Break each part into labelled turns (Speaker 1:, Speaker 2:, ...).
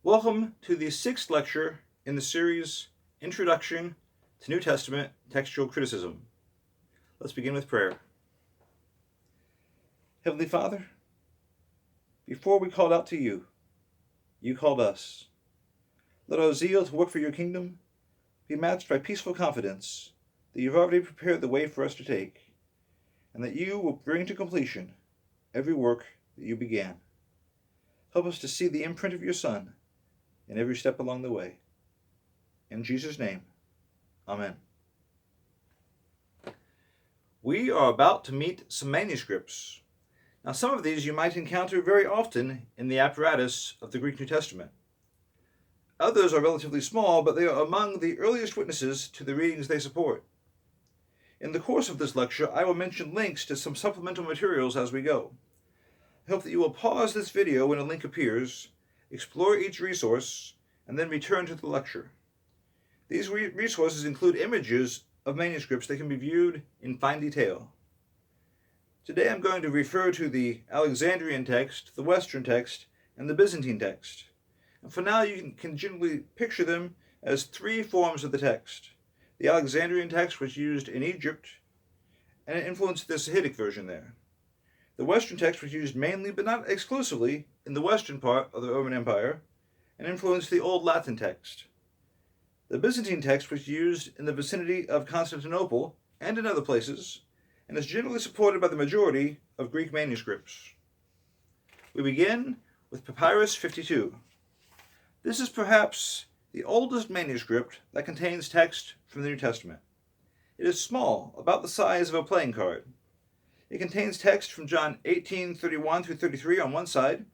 Speaker 1: Welcome to the sixth lecture in the series Introduction to New Testament Textual Criticism. Let's begin with prayer. Heavenly Father, before we called out to you, you called us. Let our zeal to work for your kingdom be matched by peaceful confidence that you've already prepared the way for us to take, and that you will bring to completion every work that you began. Help us to see the imprint of your Son in every step along the way. In Jesus' name, Amen. We are about to meet some manuscripts. Now, some of these you might encounter very often in the apparatus of the Greek New Testament. Others are relatively small, but they are among the earliest witnesses to the readings they support. In the course of this lecture, I will mention links to some supplemental materials as we go. I hope that you will pause this video when a link appears, explore each resource, and then return to the lecture. These resources include images of manuscripts that can be viewed in fine detail. Today I'm going to refer to the Alexandrian text, the Western text, and the Byzantine text. And for now you can generally picture them as three forms of the text. The Alexandrian text was used in Egypt, and it influenced the Sinaitic version there. The Western text was used mainly, but not exclusively, in the western part of the Roman Empire, and influenced the Old Latin text. The Byzantine text was used in the vicinity of Constantinople and in other places, and is generally supported by the majority of Greek manuscripts. We begin with Papyrus 52. This is perhaps the oldest manuscript that contains text from the New Testament. It is small, about the size of a playing card. It contains text from John 18:31 through 33 on one side,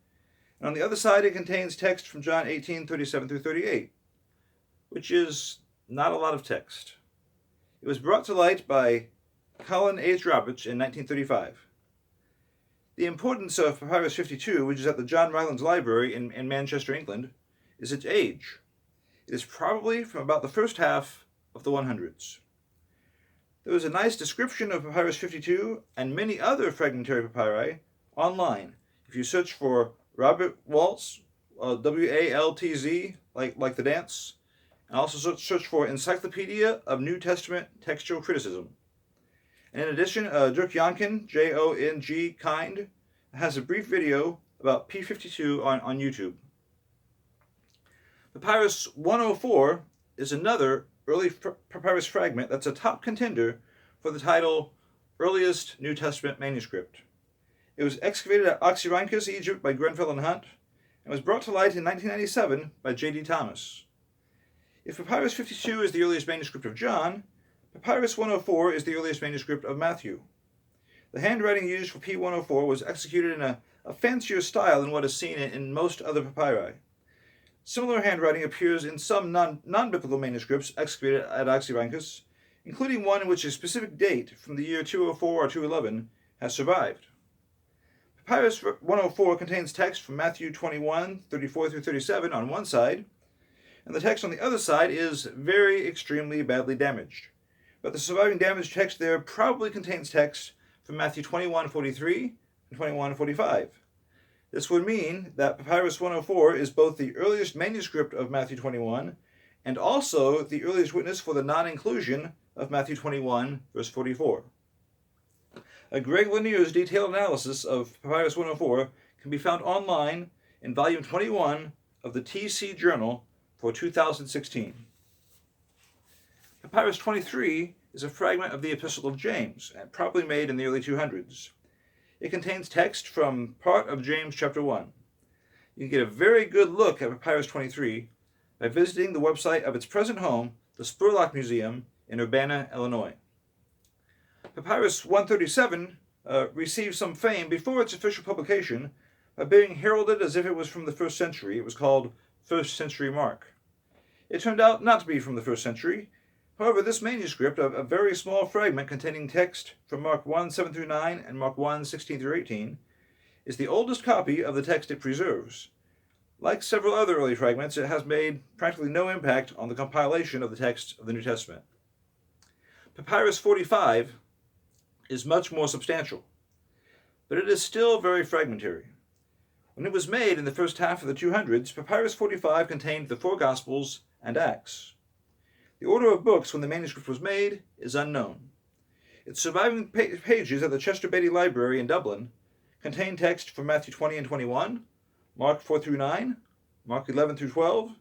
Speaker 1: and on the other side it contains text from John 18:37 through 38, which is not a lot of text. It was brought to light by Colin H. Roberts in 1935. The importance of Papyrus 52, which is at the John Rylands Library in Manchester, England, is its age. It is probably from about the first half of the 100s. There is a nice description of Papyrus 52 and many other fragmentary papyri online. If you search for Robert Waltz, W-A-L-T-Z, like the dance, and also search for Encyclopedia of New Testament Textual Criticism. And in addition, Dirk Jongen, J-O-N-G, Kind, has a brief video about P52 on YouTube. Papyrus 104 is another early papyrus fragment that's a top contender for the title Earliest New Testament Manuscript. It was excavated at Oxyrhynchus, Egypt by Grenfell and Hunt, and was brought to light in 1997 by J.D. Thomas. If Papyrus 52 is the earliest manuscript of John, Papyrus 104 is the earliest manuscript of Matthew. The handwriting used for P104 was executed in a fancier style than what is seen in most other papyri. Similar handwriting appears in some non-biblical manuscripts excavated at Oxyrhynchus, including one in which a specific date from the year 204 or 211 has survived. Papyrus 104 contains text from Matthew 21, 34 through 37 on one side, and the text on the other side is very extremely badly damaged. But the surviving damaged text there probably contains text from Matthew 21:43 and 21:45. This would mean that Papyrus 104 is both the earliest manuscript of Matthew 21 and also the earliest witness for the non-inclusion of Matthew 21, verse 44. Greg Lanier's detailed analysis of Papyrus 104 can be found online in volume 21 of the TC Journal for 2016. Papyrus 23 is a fragment of the Epistle of James, probably made in the early 200s. It contains text from part of James chapter 1. You can get a very good look at Papyrus 23 by visiting the website of its present home, the Spurlock Museum in Urbana, Illinois. Papyrus 137 received some fame before its official publication by being heralded as if it was from the 1st century. It was called First Century Mark. It turned out not to be from the 1st century. However, this manuscript, a very small fragment containing text from Mark 1, 7 through 9 and Mark 1, 16 through 18, is the oldest copy of the text it preserves. Like several other early fragments, it has made practically no impact on the compilation of the text of the New Testament. Papyrus 45 is much more substantial, but it is still very fragmentary. When it was made in the first half of the 200s, Papyrus 45 contained the 4 Gospels and Acts. The order of books when the manuscript was made is unknown. Its surviving pages at the Chester Beatty Library in Dublin contain text from Matthew 20 and 21, Mark 4 through 9, Mark 11 through 12,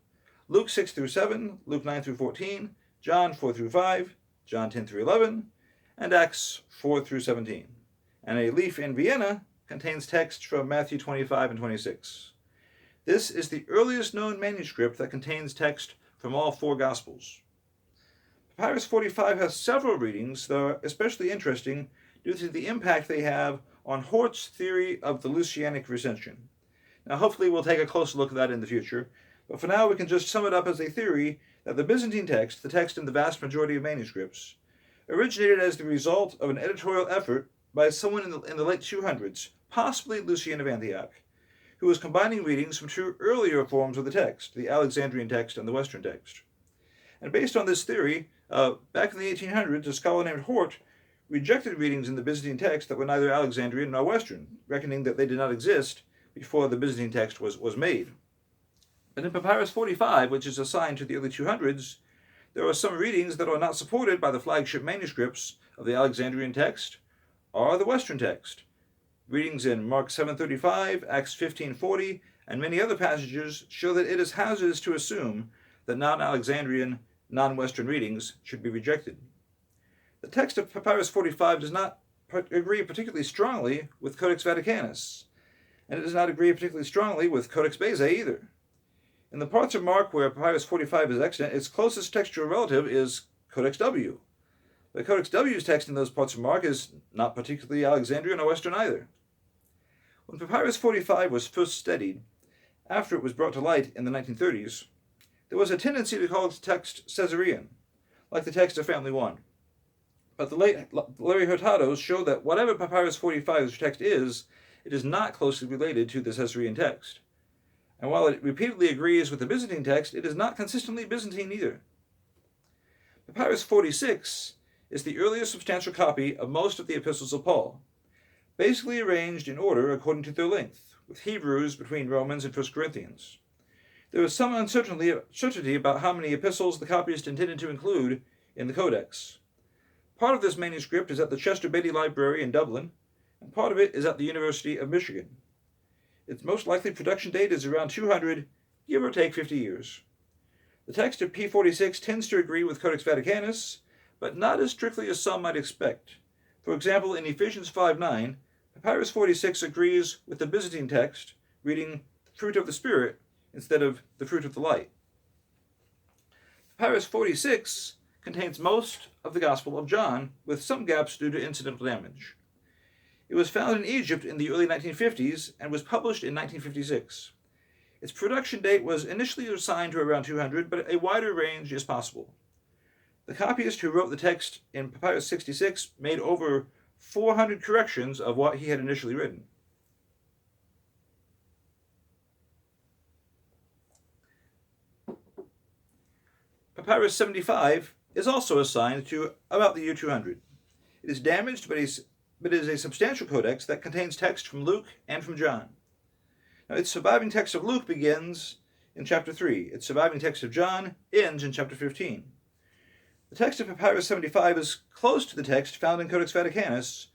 Speaker 1: Luke 6 through 7, Luke 9 through 14, John 4 through 5, John 10 through 11, and Acts 4 through 17. And a leaf in Vienna contains text from Matthew 25 and 26. This is the earliest known manuscript that contains text from all 4 Gospels. Papyrus 45 has several readings that are especially interesting due to the impact they have on Hort's theory of the Lucianic recension. Now, hopefully we'll take a closer look at that in the future, but for now we can just sum it up as a theory that the Byzantine text, the text in the vast majority of manuscripts, originated as the result of an editorial effort by someone in the late 200s, possibly Lucian of Antioch, who was combining readings from 2 earlier forms of the text, the Alexandrian text and the Western text. And based on this theory, back in the 1800s, a scholar named Hort rejected readings in the Byzantine text that were neither Alexandrian nor Western, reckoning that they did not exist before the Byzantine text was made. But in Papyrus 45, which is assigned to the early 200s, there are some readings that are not supported by the flagship manuscripts of the Alexandrian text or the Western text. Readings in Mark 7:35, Acts 15:40, and many other passages show that it is hazardous to assume that non-Alexandrian, non-Western readings should be rejected. The text of Papyrus 45 does not agree particularly strongly with Codex Vaticanus, and it does not agree particularly strongly with Codex Bezae either. In the parts of Mark where Papyrus 45 is extant, its closest textual relative is Codex W. But Codex W's text in those parts of Mark is not particularly Alexandrian or Western either. When Papyrus 45 was first studied, after it was brought to light in the 1930s, there was a tendency to call its text Caesarean, like the text of Family 1. But the late Larry Hurtados showed that whatever Papyrus 45's text is, it is not closely related to the Caesarean text. And while it repeatedly agrees with the Byzantine text, it is not consistently Byzantine either. Papyrus 46 is the earliest substantial copy of most of the epistles of Paul, basically arranged in order according to their length, with Hebrews between Romans and 1 Corinthians. There is some uncertainty about how many epistles the copyist intended to include in the Codex. Part of this manuscript is at the Chester Beatty Library in Dublin, and part of it is at the University of Michigan. Its most likely production date is around 200, give or take 50 years. The text of P46 tends to agree with Codex Vaticanus, but not as strictly as some might expect. For example, in Ephesians 5:9, Papyrus 46 agrees with the Byzantine text, reading fruit of the Spirit instead of the fruit of the light. Papyrus 46 contains most of the Gospel of John, with some gaps due to incidental damage. It was found in Egypt in the early 1950s and was published in 1956. Its production date was initially assigned to around 200, but a wider range is possible. The copyist who wrote the text in Papyrus 66 made over 400 corrections of what he had initially written. Papyrus 75 is also assigned to about the year 200. It is damaged, but it is a substantial codex that contains text from Luke and from John. Now, its surviving text of Luke begins in chapter 3. Its surviving text of John ends in chapter 15. The text of Papyrus 75 is close to the text found in Codex Vaticanus,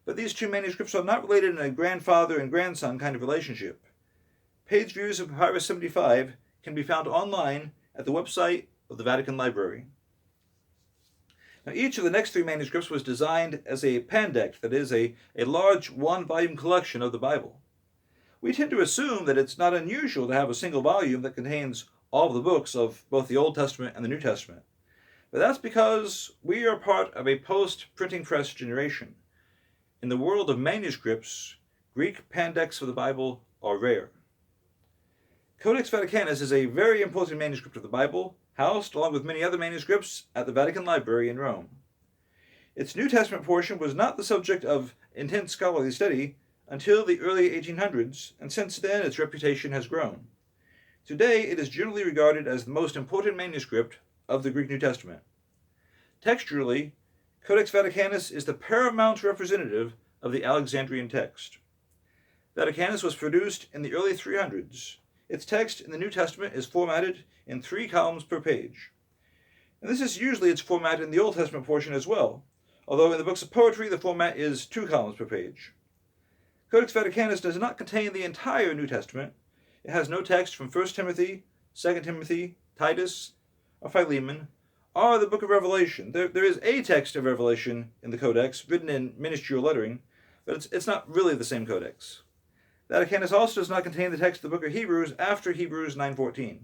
Speaker 1: but these 2 manuscripts are not related in a grandfather and grandson kind of relationship. Page views of Papyrus 75 can be found online at the website of the Vatican Library. Now, each of the next 3 manuscripts was designed as a pandect, that is, a large 1-volume collection of the Bible. We tend to assume that it's not unusual to have a single volume that contains all of the books of both the Old Testament and the New Testament. But that's because we are part of a post-printing press generation. In the world of manuscripts, Greek pandects of the Bible are rare. Codex Vaticanus is a very important manuscript of the Bible, housed, along with many other manuscripts, at the Vatican Library in Rome. Its New Testament portion was not the subject of intense scholarly study until the early 1800s, and since then its reputation has grown. Today it is generally regarded as the most important manuscript of the Greek New Testament. Textually, Codex Vaticanus is the paramount representative of the Alexandrian text. Vaticanus was produced in the early 300s. Its text in the New Testament is formatted in 3 columns per page. And this is usually its format in the Old Testament portion as well, although in the books of poetry the format is 2 columns per page. Codex Vaticanus does not contain the entire New Testament. It has no text from 1 Timothy, 2 Timothy, Titus, or Philemon, or the book of Revelation. There is a text of Revelation in the Codex, written in minuscule lettering, but it's not really the same Codex. Vaticanus also does not contain the text of the book of Hebrews after Hebrews 9:14.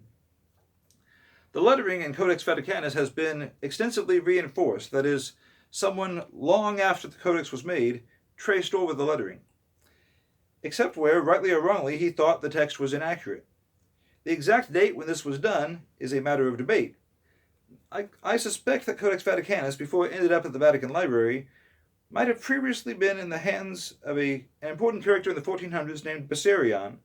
Speaker 1: The lettering in Codex Vaticanus has been extensively reinforced, that is, someone long after the Codex was made traced over the lettering, except where, rightly or wrongly, he thought the text was inaccurate. The exact date when this was done is a matter of debate. I suspect that Codex Vaticanus, before it ended up at the Vatican Library, might have previously been in the hands of an important character in the 1400s named Bessarion,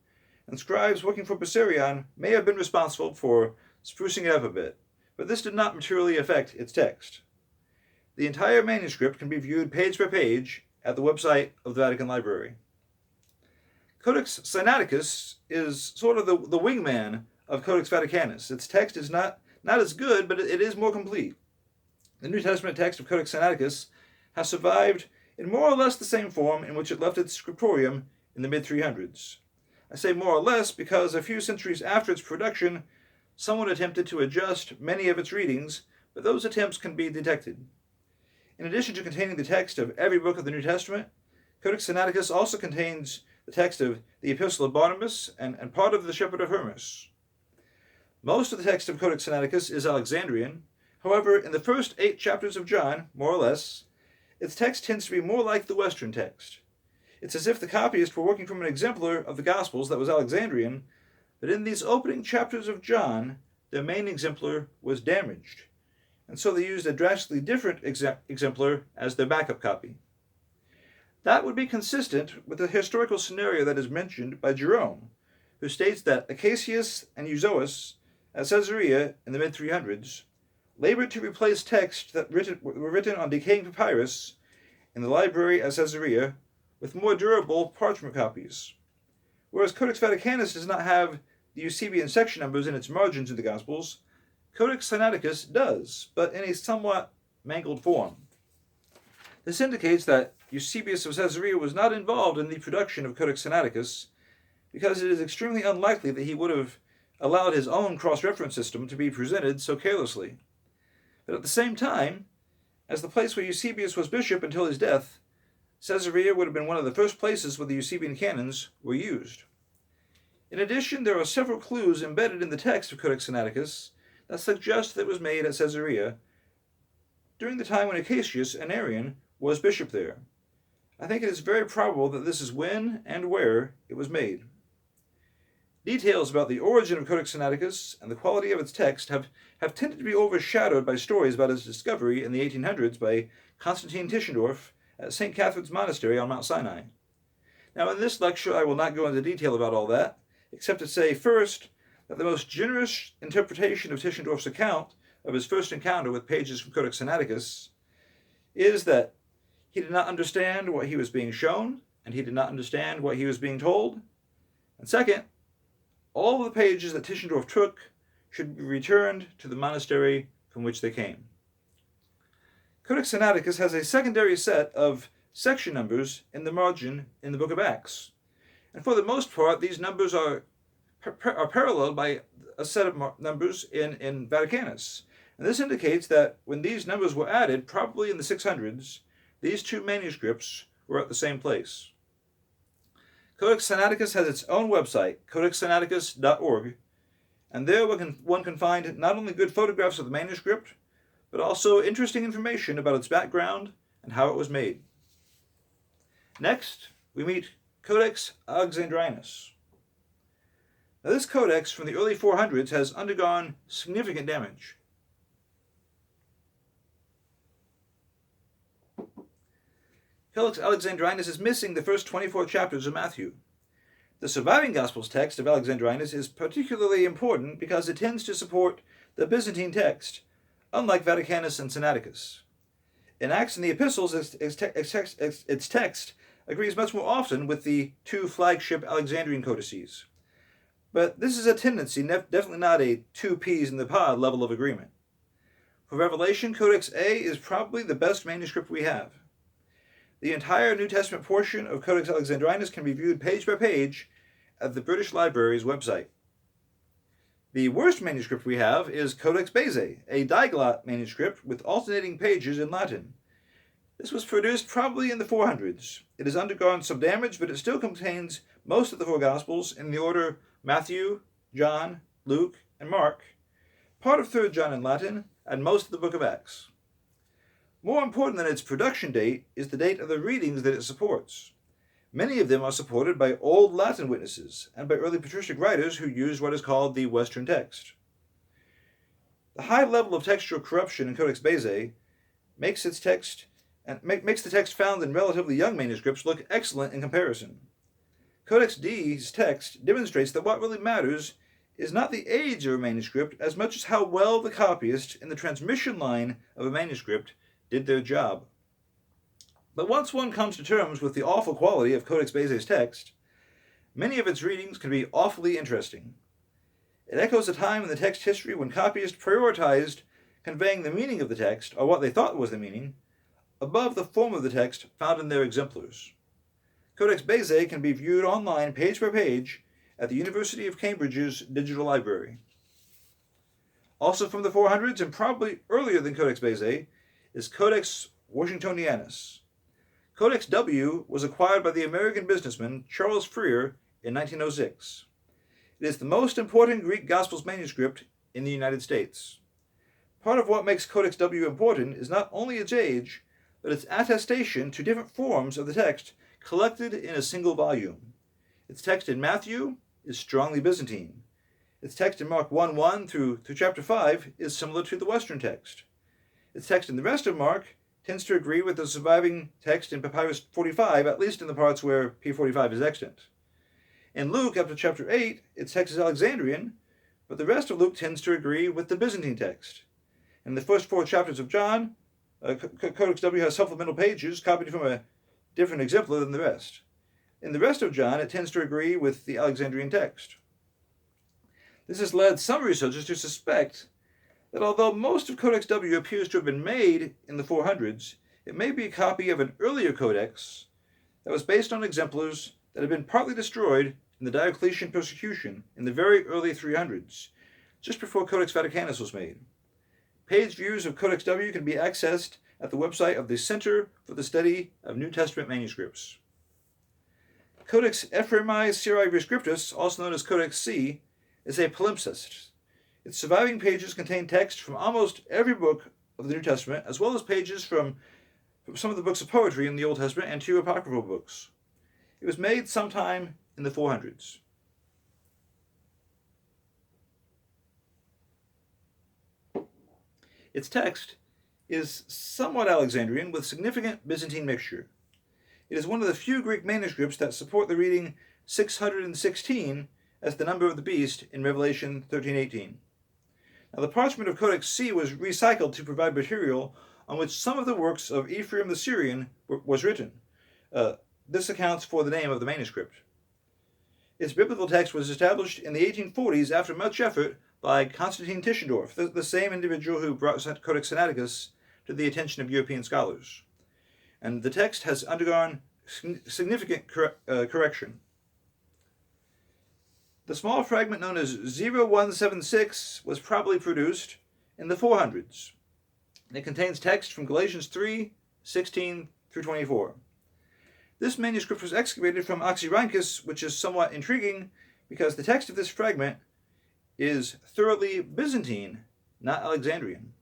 Speaker 1: and scribes working for Bessarion may have been responsible for sprucing it up a bit, but this did not materially affect its text. The entire manuscript can be viewed page by page at the website of the Vatican Library. Codex Sinaiticus is sort of the wingman of Codex Vaticanus. Its text is not as good, but it is more complete. The New Testament text of Codex Sinaiticus has survived in more or less the same form in which it left its scriptorium in the mid-300s. I say more or less because a few centuries after its production, someone attempted to adjust many of its readings, but those attempts can be detected. In addition to containing the text of every book of the New Testament, Codex Sinaiticus also contains the text of the Epistle of Barnabas and part of the Shepherd of Hermas. Most of the text of Codex Sinaiticus is Alexandrian. However, in the first 8 chapters of John, more or less, its text tends to be more like the Western text. It's as if the copyists were working from an exemplar of the Gospels that was Alexandrian, but in these opening chapters of John, their main exemplar was damaged, and so they used a drastically different exemplar as their backup copy. That would be consistent with the historical scenario that is mentioned by Jerome, who states that Acacius and Euzoas at Caesarea in the mid-300s labored to replace texts that were written on decaying papyrus in the library at Caesarea with more durable parchment copies. Whereas Codex Vaticanus does not have the Eusebian section numbers in its margins in the Gospels, Codex Sinaiticus does, but in a somewhat mangled form. This indicates that Eusebius of Caesarea was not involved in the production of Codex Sinaiticus, because it is extremely unlikely that he would have allowed his own cross-reference system to be presented so carelessly. But at the same time, as the place where Eusebius was bishop until his death, Caesarea would have been one of the first places where the Eusebian canons were used. In addition, there are several clues embedded in the text of Codex Sinaiticus that suggest that it was made at Caesarea during the time when Acacius, an Arian, was bishop there. I think it is very probable that this is when and where it was made. Details about the origin of Codex Sinaiticus and the quality of its text have tended to be overshadowed by stories about its discovery in the 1800s by Constantine Tischendorf at St. Catherine's Monastery on Mount Sinai. Now, in this lecture, I will not go into detail about all that, except to say, first, that the most generous interpretation of Tischendorf's account of his first encounter with pages from Codex Sinaiticus is that he did not understand what he was being shown, and he did not understand what he was being told. And second, all of the pages that Tischendorf took should be returned to the monastery from which they came. Codex Sinaiticus has a secondary set of section numbers in the margin in the book of Acts. And for the most part, these numbers are paralleled by a set of numbers in Vaticanus. And this indicates that when these numbers were added, probably in the 600s, these two manuscripts were at the same place. Codex Sinaiticus has its own website, codexsinaiticus.org, and there one can find not only good photographs of the manuscript, but also interesting information about its background and how it was made. Next, we meet Codex Alexandrinus. Now, this codex from the early 400s has undergone significant damage. Codex Alexandrinus is missing the first 24 chapters of Matthew. The surviving Gospels text of Alexandrinus is particularly important because it tends to support the Byzantine text, unlike Vaticanus and Sinaiticus. In Acts and the Epistles, its text agrees much more often with the two flagship Alexandrian codices. But this is a tendency, definitely not a two peas in the pod level of agreement. For Revelation, Codex A is probably the best manuscript we have. The entire New Testament portion of Codex Alexandrinus can be viewed page by page at the British Library's website. The worst manuscript we have is Codex Bezae, a diglot manuscript with alternating pages in Latin. This was produced probably in the 400s. It has undergone some damage, but it still contains most of the four Gospels in the order Matthew, John, Luke, and Mark, part of 3rd John in Latin, and most of the book of Acts. More important than its production date is the date of the readings that it supports. Many of them are supported by Old Latin witnesses and by early patristic writers who used what is called the Western text. The high level of textual corruption in Codex Bezae makes the text found in relatively young manuscripts look excellent in comparison. Codex D's text demonstrates that what really matters is not the age of a manuscript as much as how well the copyist in the transmission line of a manuscript did their job. But once one comes to terms with the awful quality of Codex Bezae's text, many of its readings can be awfully interesting. It echoes a time in the text history when copyists prioritized conveying the meaning of the text, or what they thought was the meaning, above the form of the text found in their exemplars. Codex Bezae can be viewed online page by page at the University of Cambridge's digital library. Also from the 400s, and probably earlier than Codex Bezae, is Codex Washingtonianus. Codex W was acquired by the American businessman Charles Freer in 1906. It is the most important Greek Gospels manuscript in the United States. Part of what makes Codex W important is not only its age, but its attestation to different forms of the text collected in a single volume. Its text in Matthew is strongly Byzantine. Its text in Mark 1:1 through chapter 5 is similar to the Western text. Its text in the rest of Mark tends to agree with the surviving text in Papyrus 45, at least in the parts where P45 is extant. In Luke, up to chapter 8, its text is Alexandrian, but the rest of Luke tends to agree with the Byzantine text. In the first 4 chapters of John, Codex W has supplemental pages copied from a different exemplar than the rest. In the rest of John, it tends to agree with the Alexandrian text. This has led some researchers to suspect that although most of Codex W appears to have been made in the 400s, it may be a copy of an earlier codex that was based on exemplars that had been partly destroyed in the Diocletian persecution in the very early 300s, just before Codex Vaticanus was made. Page views of Codex W can be accessed at the website of the Center for the Study of New Testament Manuscripts. Codex Ephraemi Syri Rescriptus, also known as Codex C, is a palimpsest. Its surviving pages contain text from almost every book of the New Testament, as well as pages from some of the books of poetry in the Old Testament and 2 apocryphal books. It was made sometime in the 400s. Its text is somewhat Alexandrian with significant Byzantine mixture. It is one of the few Greek manuscripts that support the reading 616 as the number of the beast in Revelation 13:18. Now, the parchment of Codex C was recycled to provide material on which some of the works of Ephraim the Syrian was written. This accounts for the name of the manuscript. Its biblical text was established in the 1840s after much effort by Constantine Tischendorf, the same individual who brought Codex Sinaiticus to the attention of European scholars. And the text has undergone significant correction. The small fragment known as 0176 was probably produced in the 400s. It contains text from Galatians 3:16 through 24. This manuscript was excavated from Oxyrhynchus, which is somewhat intriguing because the text of this fragment is thoroughly Byzantine, not Alexandrian.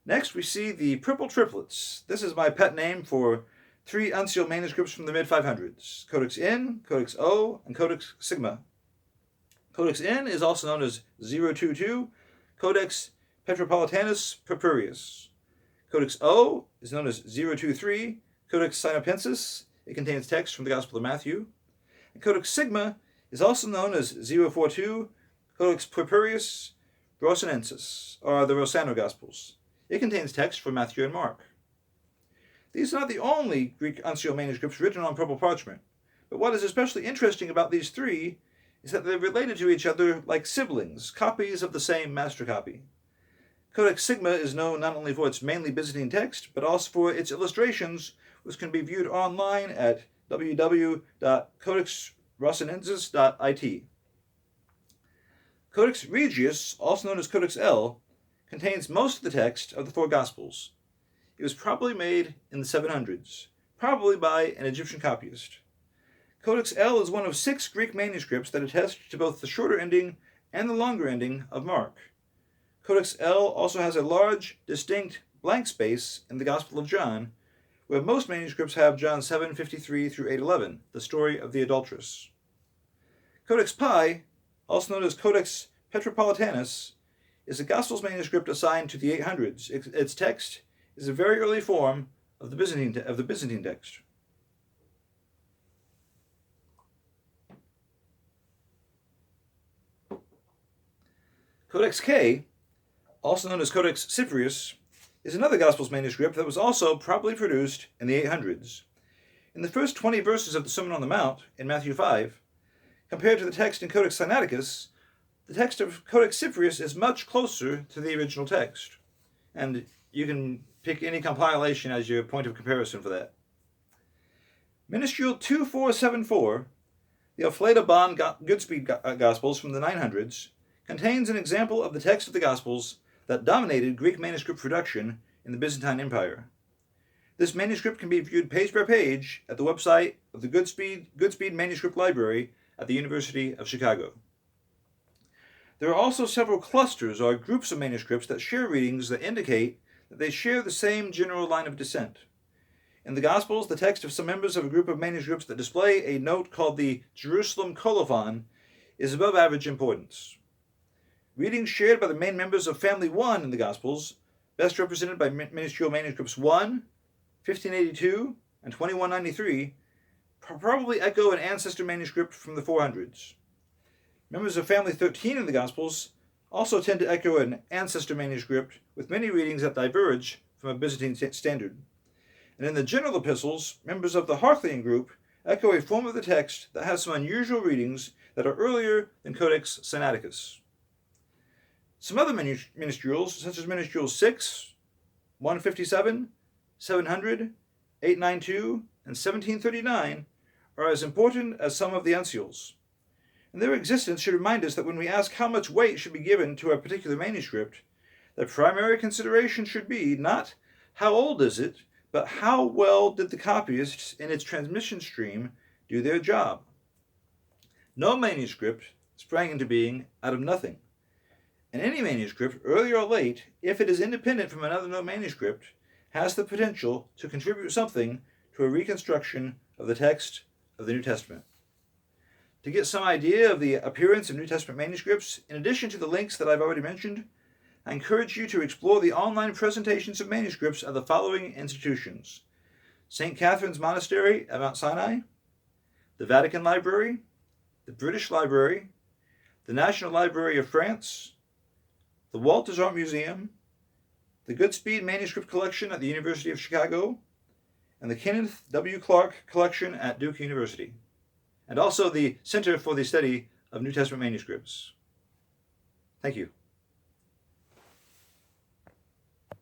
Speaker 1: Next, we see the Purple Triplets. This is my pet name for 3 uncial manuscripts from the mid-500s, Codex N, Codex O, and Codex Sigma. Codex N is also known as 022, Codex Petropolitanus Papyrus. Codex O is known as 023, Codex Sinopensis. It contains text from the Gospel of Matthew. And Codex Sigma is also known as 042, Codex Papyrus Rosanensis, or the Rosano Gospels. It contains text from Matthew and Mark. These are not the only Greek uncial manuscripts written on purple parchment, but what is especially interesting about these three is that they're related to each other like siblings, copies of the same master copy. Codex Sigma is known not only for its mainly Byzantine text, but also for its illustrations, which can be viewed online at www.codexrosinensis.it. Codex Regius, also known as Codex L, contains most of the text of the four Gospels. It was probably made in the 700s, probably by an Egyptian copyist. Codex L is one of 6 Greek manuscripts that attest to both the shorter ending and the longer ending of Mark. Codex L also has a large, distinct blank space in the Gospel of John, where most manuscripts have John 7:53 through 8:11, the story of the adulteress. Codex Pi, also known as Codex Petropolitanus, is a Gospels manuscript assigned to the 800s. Its text is a very early form of the Byzantine text. Codex K, also known as Codex Cyprius, is another Gospels manuscript that was also probably produced in the 800s. In the first 20 verses of the Sermon on the Mount, in Matthew 5, compared to the text in Codex Sinaiticus, the text of Codex Cyprius is much closer to the original text, and you can pick any compilation as your point of comparison for that. Minuscule 2474, the Ofleda Bond Goodspeed Gospels from the 900s, contains an example of the text of the Gospels that dominated Greek manuscript production in the Byzantine Empire. This manuscript can be viewed page by page at the website of the Goodspeed Manuscript Library at the University of Chicago. There are also several clusters or groups of manuscripts that share readings that indicate that they share the same general line of descent. In the Gospels, the text of some members of a group of manuscripts that display a note called the Jerusalem Colophon is above average importance. Readings shared by the main members of Family 1 in the Gospels, best represented by minuscule manuscripts 1, 1582, and 2193, probably echo an ancestor manuscript from the 400s. Members of Family 13 in the Gospels also tend to echo an ancestor manuscript with many readings that diverge from a Byzantine standard. And in the general epistles, members of the Harthian group echo a form of the text that has some unusual readings that are earlier than Codex Sinaiticus. Some other minuscules, such as minuscule 6, 157, 700, 892, and 1739, are as important as some of the uncials. And their existence should remind us that when we ask how much weight should be given to a particular manuscript, the primary consideration should be not how old is it, but how well did the copyists in its transmission stream do their job. No manuscript sprang into being out of nothing. And any manuscript, early or late, if it is independent from another known manuscript, has the potential to contribute something to a reconstruction of the text of the New Testament. To get some idea of the appearance of New Testament manuscripts, in addition to the links that I've already mentioned, I encourage you to explore the online presentations of manuscripts of the following institutions: St. Catherine's Monastery at Mount Sinai, the Vatican Library, the British Library, the National Library of France, the Walters Art Museum, the Goodspeed Manuscript Collection at the University of Chicago, and the Kenneth W. Clark Collection at Duke University, and also the Center for the Study of New Testament Manuscripts. Thank you.